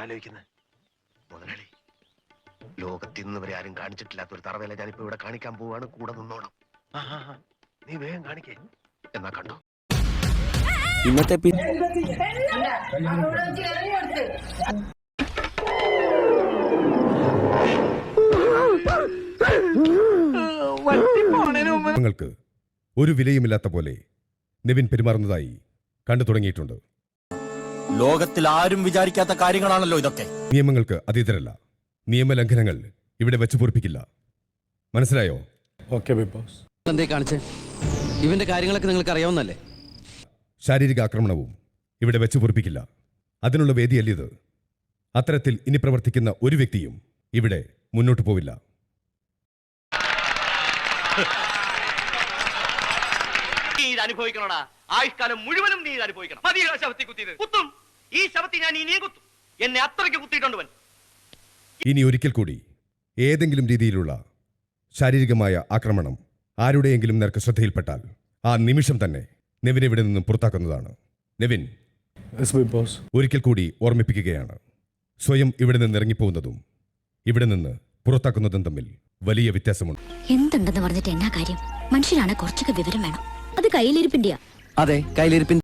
ആലോചിക്കുന്നത് മുതലാളി, ലോകത്തിന്ന് വരെ ആരും കാണിച്ചിട്ടില്ലാത്ത ഒരു തറവേല ഞാനിപ്പോ ഇവിടെ കാണിക്കാൻ പോവാണ്. കൂടെ നിന്നോണം. നീ വേഗം കാണിക്കേ. എന്നാ കണ്ടോ ഇന്നത്തെ നിങ്ങൾക്ക് ഒരു വിലയുമില്ലാത്ത പോലെ നെവിൻ പെരുമാറുന്നതായി കണ്ടു തുടങ്ങിയിട്ടുണ്ട്. ലോകത്തിൽ ആരും വിചാരിക്കാത്ത കാര്യങ്ങളാണല്ലോ ഇതൊക്കെ. നിയമങ്ങൾക്ക് അതീതരല്ല. നിയമലംഘനങ്ങൾ ഇവിടെ വെച്ചു പൊറിപ്പിക്കില്ല. മനസ്സിലായോ? Okay big boss. എന്തേ കാണിച്ചേ? ഇവന്റെ കാര്യങ്ങളൊക്കെ നിങ്ങൾക്ക് അറിയാവുന്നല്ലേ? ശാരീരിക ആക്രമണവും ഇവിടെ വെച്ചു പൊറിപ്പിക്കില്ല. അതിനുള്ള വേദിയല്ലിത്. അത്തരത്തിൽ ഇനി പ്രവർത്തിക്കുന്ന ഒരു വ്യക്തിയും ഇവിടെ മുന്നോട്ട് പോവില്ല. അനുഭവിക്കണോടാ, ആയുഷ്കാലം മുഴുവനും നീ അനുഭവിക്കണം. മതി ശവത്തി കുത്തിയത്. കുത്തും, ഈ ശവത്തി ഞാൻ ഇനിയും കുത്തും. എന്നെ അത്രയ്ക്ക് കുത്തിയിട്ടുണ്ടവൻ. ഇനി ഒരിക്കൽ കൂടി ഏതെങ്കിലും രീതിയിലുള്ള ശാരീരികമായ ആക്രമണം ആരുടെയെങ്കിലും നേർക്ക് ശ്രദ്ധയിൽപ്പെട്ടാൽ ആ നിമിഷം തന്നെ നെവിൻ ഇവിടെ നിന്നും പുറത്താക്കുന്നതാണ്. Nevin, big boss. ഒരിക്കൽ കൂടി ഓർമ്മിപ്പിക്കുകയാണ്, സ്വയം ഇവിടെ നിന്ന് ഇറങ്ങിപ്പോകുന്നതും ഇവിടെ നിന്ന് പുറത്താക്കുന്നതും തമ്മിൽ വലിയ വ്യത്യാസമുണ്ട്. എന്തുണ്ടെന്ന് പറഞ്ഞിട്ട് എന്നാ കാര്യം? മനുഷ്യനാണ് കുറച്ചൊക്കെ വിവരം വേണം. അത് കയ്യിലിരിപ്പിന്റെയാ. അതെ, കയ്യിലിരിപ്പിൻ